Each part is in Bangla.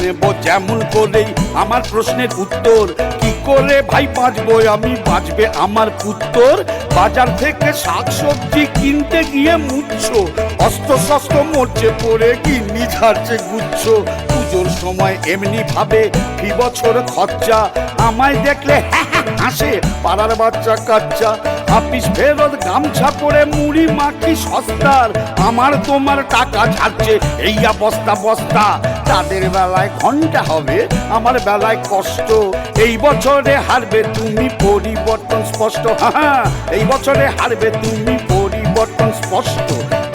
নেব যেমন করেই আমার প্রশ্নের উত্তর। কি করে ভাই বাঁচবো আমি, বাঁচবে আমার উত্তর? বাজার থেকে শাকসবজি কিনতে গিয়ে মুচ্ছ, অস্ত্র শস্ত্র মরছে পড়ে গিন্নি ঝাড়ছে গুচ্ছ। পুজোর সময় এমনি ভাবে ফি বছর খরচা, আমায় দেখলে হাসে পাড়ার বাচ্চা কাচ্চা। আপিস ফেরত গামছা পরে মুড়ি মাখি সস্তার, আমার তোমার টাকা ছাড়ছে এই বস্তা বস্তা। তাদের বেলায় ঘন্টা হবে, আমার বেলায় কষ্ট। এই বছরে হারবে তুমি, পরিবর্তন স্পষ্ট। হ্যাঁ, এই বছরে হারবে তুমি, পরিবর্তন স্পষ্ট।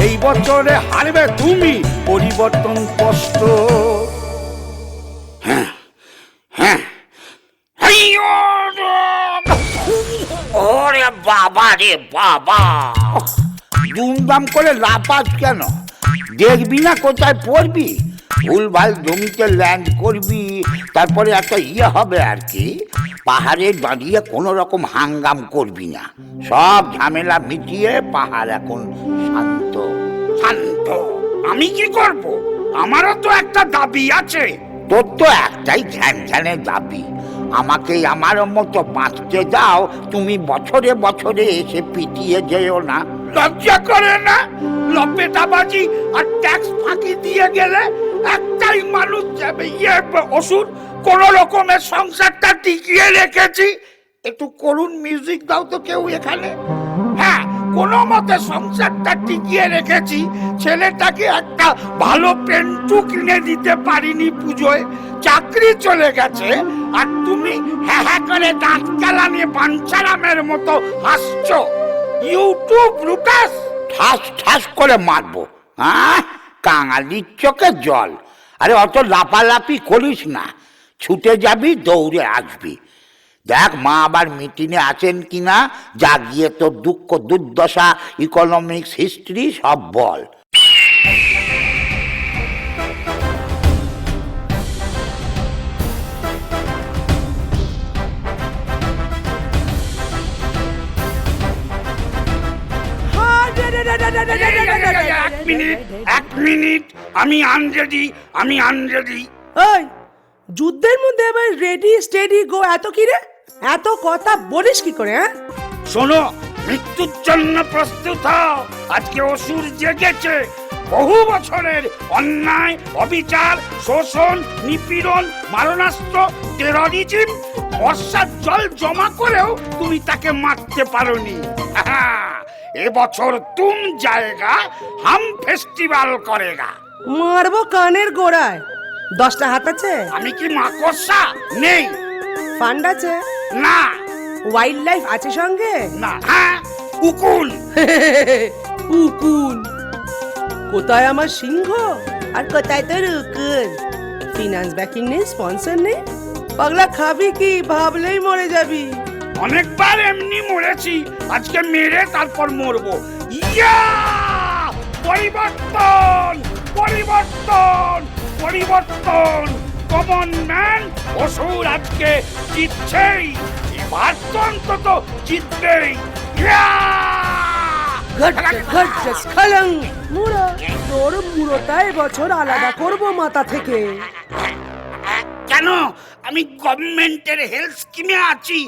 এই বছরে হারবে তুমি, পরিবর্তন স্পষ্ট। হ্যাঁ হ্যাঁ, ওরে বাবা রে বাবা, দুমদাম করে লাফাস কেন? দেখবি না কোথায় পড়বি? ভুলভাল জমিতে ল্যান্ড করবি, তারপরে একটা হবে আর কি। পাহাড়ে দাঁড়িয়ে কোনো রকম হাঙ্গাম করবি না। সব ঝামেলা মিটিয়ে পাহাড় এখন শান্ত। শান্ত? আমি কি করব? আমারও তো একটা দাবি আছে। তোর তো একটাই ধ্যান ধ্যানের দাবি, আমাকে আমার মতো বাঁচতে দাও। তুমি বছরে বছরে এসে পিটিয়ে যেও না। লজ্জা করে না? লপেটাবাজি আর ট্যাক্স ফাঁকি দিয়ে গেলে একটাই মানুষ যাবে, ওষুধ। কোন রকমের সংসারটা টিকিয়ে রেখেছি। একটু করুণ মিউজিক দাও তো কেউ এখানে। হ্যাঁ, কোনো মতে সংসারটা টিকিয়ে রেখেছি। ছেলেটাকে একটা ভালো পেন্টু কিনে দিতে পারিনি পুজোয়, চাকরি চলে গেছে। আর তুমি হ্যাঁ হ্যাঁ করে দাঁত কেলানিয়ে বাঞ্ছারামের মতো হাসছো। ইউটিউব লুটাস। ঠাস ঠাস করে মারবো। হ্যাঁ, কাঙালির চোখে জল। আরে অত লাফালাফি করিস না, ছুটে যাবি দৌড়ে আসবি। দেখ মা আবার মিটিংয়ে আছেন কিনা, যা গিয়ে তোর দুঃখ দুর্দশা, ইকোনমিক্স, হিস্ট্রি সব বল। এক মিনিট, আমি আনরেডি, আমি আনরেডি। ওই যুদ্ধের মধ্যে এবার রেডি স্টেডি গো, এত কি রে? এত কথা বলিস কি করে? হ্যাঁ, শোনো, মৃত্যুর জন্য প্রস্তুত হও। আজকে অসুর জেগেছে। বহু বছরের অন্যায়, অবিচার, শোষণ, নিপীড়ন, মারণাস্ত্র, টেররিজম, বর্ষার জল জমা করেও তুমি তাকে মারতে পারোনি। এবছর তুম জায়গা হাম ফেস্টিভ্যাল করেগা। মারবো কানের গোড়ায়। 10টা হাত আছে? আমি কি মাকড়সা? নেই। ফান্ড আছে? না। ওয়াইল্ড লাইফ আছে সঙ্গে? না। হ্যাঁ, উকুন। উকুন? কোথায় আমার সিংহ আর কোথায় তোর উকুন? ফিনান্স ব্যাকিং নেই, স্পন্সর নেই। পাগলা খাবি কি? ভাবলেই মরে যাবি। অনেকবার এমনি মরেছি, আজকে মেরে তারপর মরবো। ইয়া! পরিবর্তন, পরিবর্তন, পরিবর্তন। কমন ম্যান অসুর আজকে জিতছেই, এবার তো অন্তত জিতবেই। ইয়া! মুড়ো, তোর মুড়োটা এবছর আলাদা করবো মাথা থেকে। কেন? আমি গভর্নমেন্টের হেলথ স্কিমে আছি,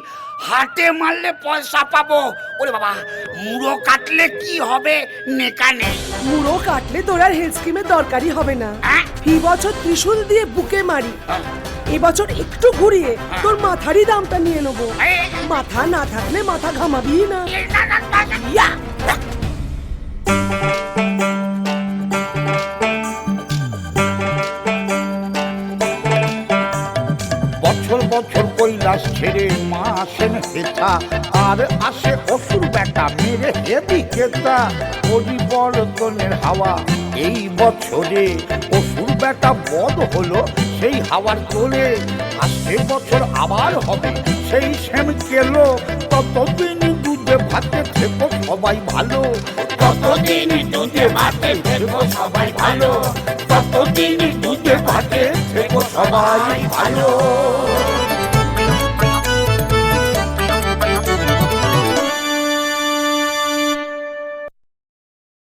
হাটে মারলে পয়সা পাবো। ওরে বাবা, মুড়ো কাটলে কি হবে? নেকা নেই। মুড়ো কাটলে তোর আর হেলথ স্কিমের দরকারই হবে না। এই বছর ত্রিশূল দিয়ে বুকে মারি, এবছর একটু ঘুরিয়ে তোর মাথারই দামটা নিয়ে নেবো। মাথা না থাকলে মাথা ঘামাবি না। বছর বছর কৈলাস ছেড়ে মা আসেন হেথা, আর আসে অসুর বেটা মেরে হেবি কেতা। পরিবর্তনের হাওয়া এই বছরে, অসুর বেটা বধ হলো সেই হাওয়ার তোলে। আসছে বছর আবার হবে সেই সেম কেলো। ততদিন দুধে ভাতে থেকো সবাই ভালো, ততদিন দুধে ভাতে থেকো সবাই ভালো, ততদিন দুধে ভাতে থেকো সবাই ভালো।